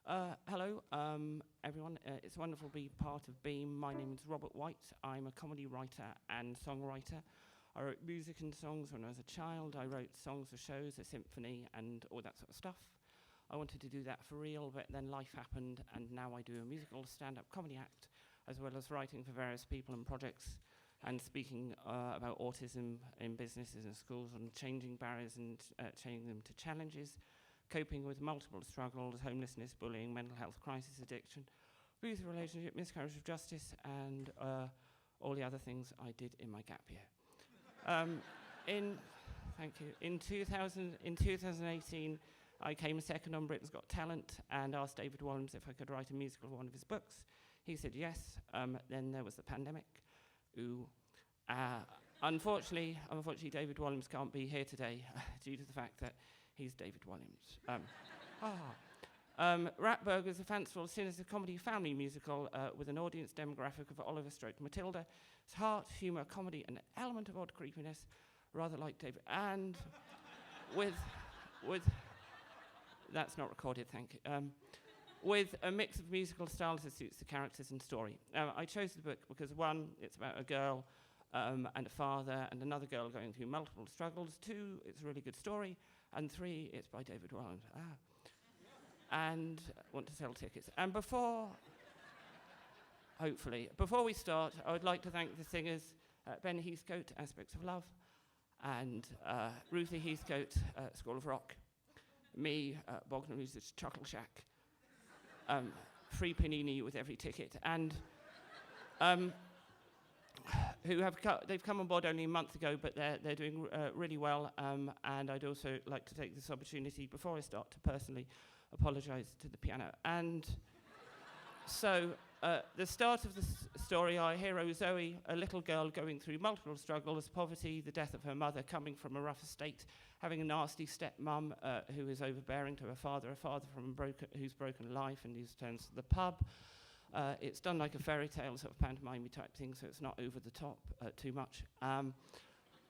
Hello, everyone. It's wonderful to be part of BEAM. My name is Robert White. I'm a comedy writer and songwriter. I wrote music and songs when I was a child. I wrote songs for shows, a symphony, and all that sort of stuff. I wanted to do that for real, but then life happened, and now I do a musical stand-up comedy act, as well as writing for various people and projects, and speaking about autism in businesses and schools, and changing barriers and changing them to challenges, coping with multiple struggles, homelessness, bullying, mental health crisis, addiction, abusive relationship, miscarriage of justice, and all the other things I did in my gap year. Thank you. In 2018, I came second on Britain's Got Talent and asked David Walliams if I could write a musical for one of his books. He said yes. Then there was the pandemic. Unfortunately, David Walliams can't be here today due to the fact that he's David Walliams. Ratburger is a fanciful, sinister comedy family musical with an audience demographic of Oliver / Matilda. It's heart, humour, comedy, and an element of odd creepiness, rather like David. And with that's not recorded, thank you. With a mix of musical styles that suits the characters and story. I chose the book because, one, it's about a girl and a father and another girl going through multiple struggles. Two, it's a really good story. And three, it's by David Walliams. And want to sell tickets. And before we start, I would like to thank the singers, Ben Heathcote, Aspects of Love, and Ruthie Heathcote, School of Rock, me, Bogner Music's Chuckle Shack, free panini with every ticket, and they've come on board only a month ago, but they're doing really well, and I'd also like to take this opportunity before I start to personally apologise to the piano. And so the start of the story, our hero Zoe, a little girl going through multiple struggles, poverty, the death of her mother, coming from a rough estate, having a nasty stepmum who is overbearing to her father, who's broken life and who turns to the pub. It's done like a fairy tale, sort of pantomime type thing, so it's not over the top too much.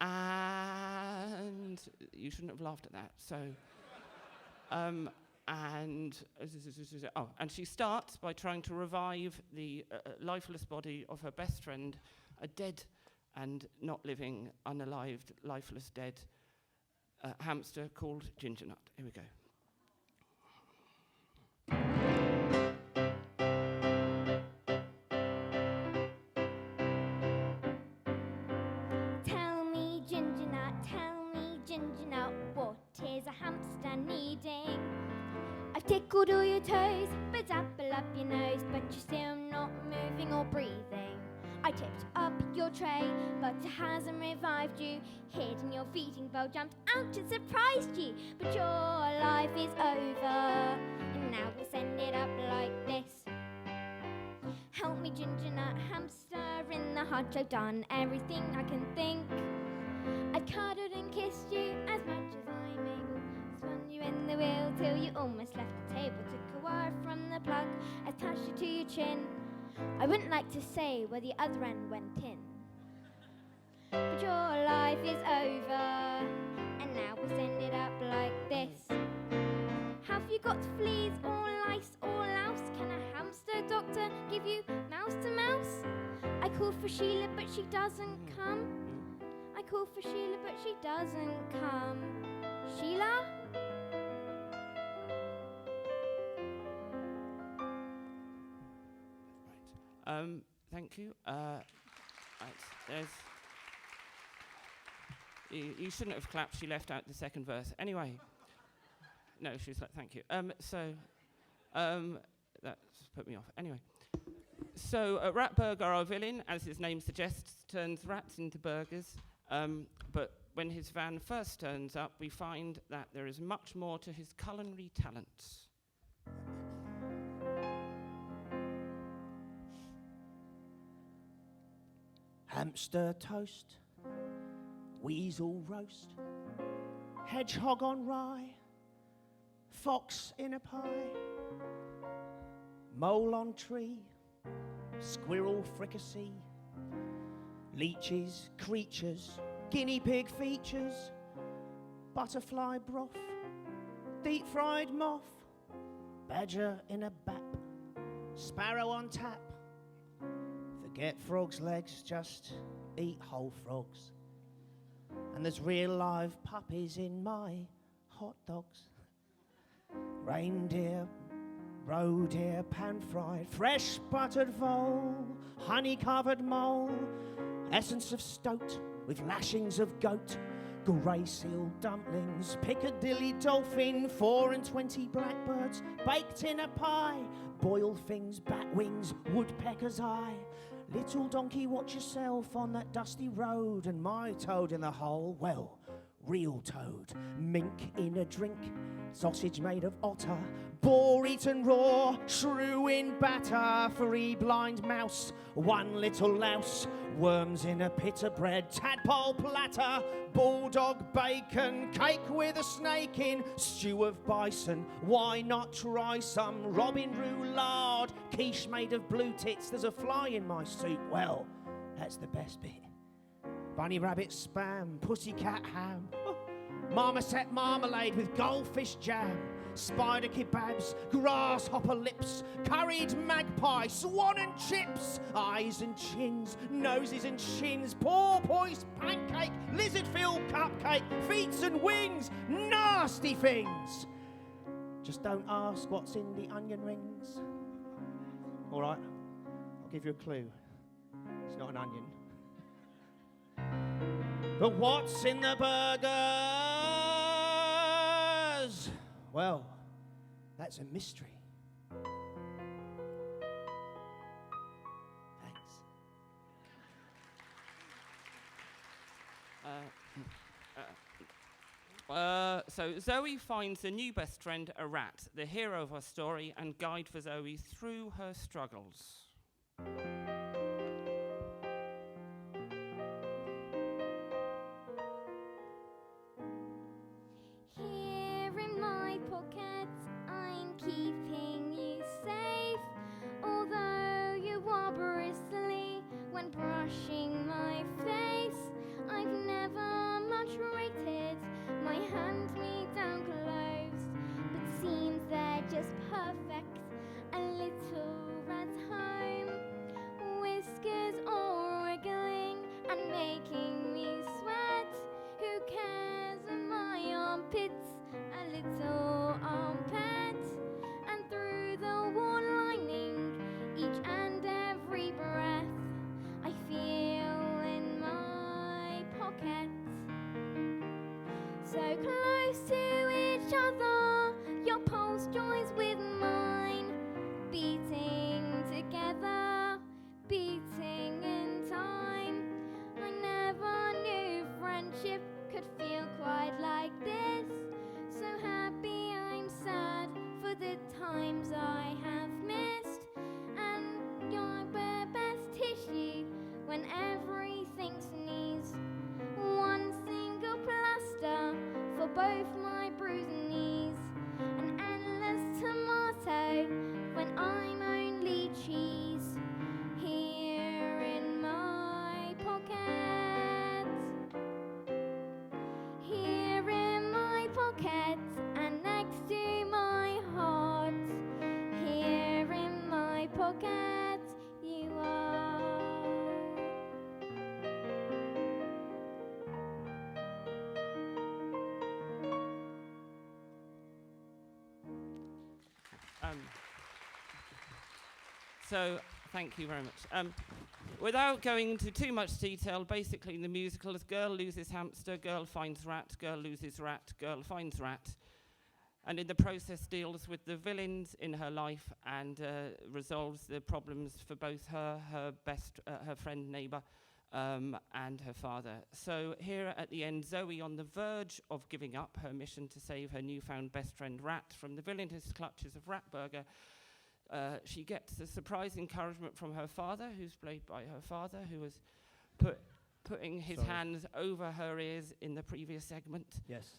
And you shouldn't have laughed at that. So, and she starts by trying to revive the lifeless body of her best friend, a dead and not living, unalived, lifeless, dead hamster called Ginger Nut. Here we go. Tell me, Ginger Nut, what is a hamster needing? I've tickled all your toes, but apple up your nose, but you're still not moving or breathing. I tipped up your tray, but it hasn't revived you. Hidden your feeding bowl, jumped out and surprised you. But your life is over, and now we'll send it up like this. Help me, Ginger Nut, hamster in the hutch. I've done everything I can think. I've cuddled and kissed you as much as I'm able. Spun you in the wheel till you almost left the table. Took a wire from the plug, attached it to your chin. I wouldn't like to say where the other end went in. But your life is over, and now we'll send it up like this. Have you got fleas or lice or louse? Can a hamster doctor give you mouse to mouse? I call for Sheila, but she doesn't come. I call for Sheila, but she doesn't come. Sheila? Thank you. You shouldn't have clapped. She left out the second verse. Anyway, no, she was like, thank you. That's put me off. Anyway, so Ratburger, our villain, as his name suggests, turns rats into burgers. But when his van first turns up, we find that there is much more to his culinary talents. Hamster toast, weasel roast, hedgehog on rye, fox in a pie, mole on tree, squirrel fricassee, leeches, creatures, guinea pig features, butterfly broth, deep fried moth, badger in a bap, sparrow on tap. Forget frogs' legs, just eat whole frogs. And there's real live puppies in my hot dogs. Reindeer, roe deer, pan-fried, fresh buttered vole, honey-covered mole, essence of stoat with lashings of goat, grey seal dumplings, Piccadilly dolphin, 4 and 20 blackbirds baked in a pie, boiled things, bat wings, woodpecker's eye. Little donkey, watch yourself on that dusty road, and my toad in the hole, well, real toad. Mink in a drink, sausage made of otter, boar eaten raw, shrew in batter, 3 blind mouse, 1 little louse, worms in a pit of bread, tadpole platter, bulldog bacon, cake with a snake in, stew of bison, why not try some robin roulade, quiche made of blue tits, there's a fly in my soup, well, that's the best bit. Bunny rabbit spam, pussycat ham, marmoset marmalade with goldfish jam, spider kebabs, grasshopper lips, curried magpie, swan and chips, eyes and chins, noses and shins, porpoise pancake, lizard-filled cupcake, feet and wings, nasty things. Just don't ask what's in the onion rings. All right, I'll give you a clue. It's not an onion. But what's in the burgers? Well, that's a mystery. Thanks. So Zoe finds a new best friend, a rat, the hero of her story and guide for Zoe through her struggles. Here in my pocket, I'm keeping you safe. Although you are bristly when brushing my face, I've never much rated my hand-me-down clothes, but seems they're just perfect. A little rat home, whiskers all wriggling and making me sweat. Who cares of my armpits? A little armpit, and through the worn lining, each and every breath I feel in my pocket. So close to each other, your pulse joins with mine, beating together, beating in time. I never knew friendship could feel quite like this. So happy I'm sad for the times I have missed, and you're my best tissue when everything sneezes. One single plaster for both my bruised knees, an endless tomato when I'm only cheese. Here in my pocket, here in my pocket, and next to my heart, here in my pocket you are. So, thank you very much. Without going into too much detail, basically the musical is girl loses hamster, girl finds rat, girl loses rat, girl finds rat, and in the process deals with the villains in her life and resolves the problems for both her friend, neighbour, and her father. So here at the end, Zoe, on the verge of giving up her mission to save her newfound best friend Rat from the villainous clutches of Ratburger, she gets a surprise encouragement from her father, who's played by her father, who was putting his hands over her ears in the previous segment. Yes.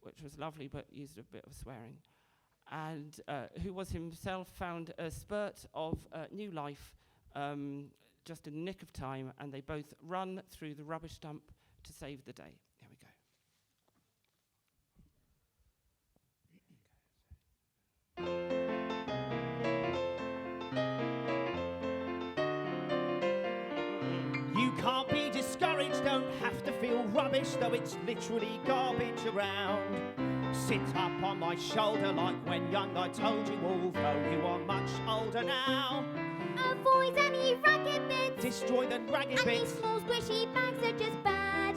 Which was lovely, but used a bit of swearing. And who was himself found a spurt of new life just in the nick of time, and they both run through the rubbish dump to save the day. Here we go. rubbish, though it's literally garbage around. Sit up on my shoulder like when young I told you, although you are much older now. Avoid any ragged bits. Destroy the ragged And these bits. small squishy bags are just bad.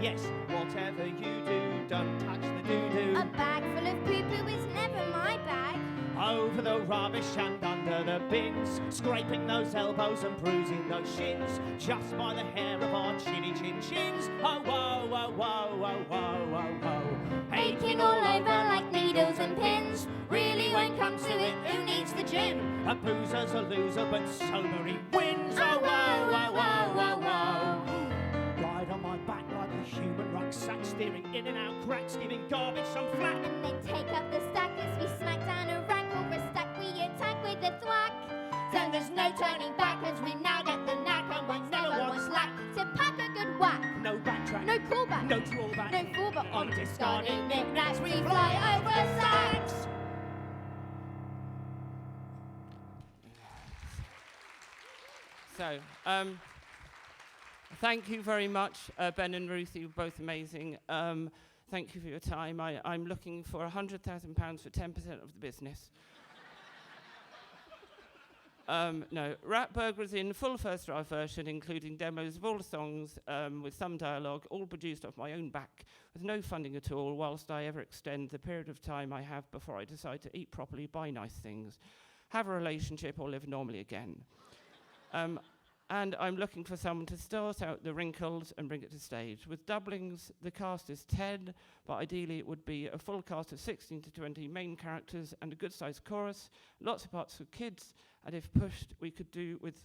Yes, whatever you do, don't touch the doo-doo. A bag full of poo-poo is never my bag. Over the rubbish and under the bins, scraping those elbows and bruising those shins, just by the hair of our chinny chin chins. Oh, whoa, whoa, whoa, whoa, whoa, whoa, whoa. Aching all over like needles and pins. Really won't come to it, who needs the gym? A boozer's a loser, but sober he wins. Oh, whoa, whoa, whoa, whoa, whoa. Ride on my back like a human rucksack, steering in and out cracks, giving garbage some flack. And then take up the stack as we smack down a rack, or a stack we attack with a thwack. So there's no turning back as we now get the knack, and we never want slack to pack a good whack. No backtrack, No callback, no drawback, no fallback. on discarding knickknacks we fly over sacks. So, thank you very much, Ben and Ruth. You're both amazing. Thank you for your time. I'm looking for £100,000 for 10% of the business. No, Ratburger is in full first draft version, including demos of all the songs with some dialogue, all produced off my own back, with no funding at all, whilst I ever extend the period of time I have before I decide to eat properly, buy nice things, have a relationship, or live normally again. And I'm looking for someone to start out the wrinkles and bring it to stage. With doublings, the cast is 10, but ideally it would be a full cast of 16 to 20 main characters and a good-sized chorus, lots of parts for kids, and if pushed, we could do with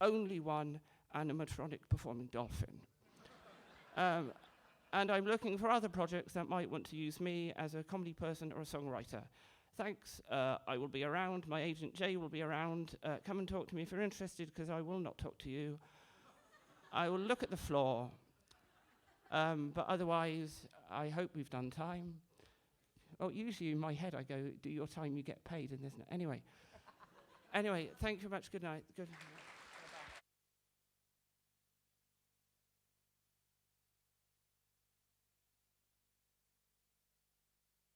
only one animatronic performing dolphin. And I'm looking for other projects that might want to use me as a comedy person or a songwriter. Thanks, I will be around, my agent Jay will be around. Come and talk to me if you're interested, because I will not talk to you. I will look at the floor, but otherwise, I hope we've done time. Oh, usually in my head I go, do your time, you get paid, and there's no, anyway, thank you very much, good night. Good.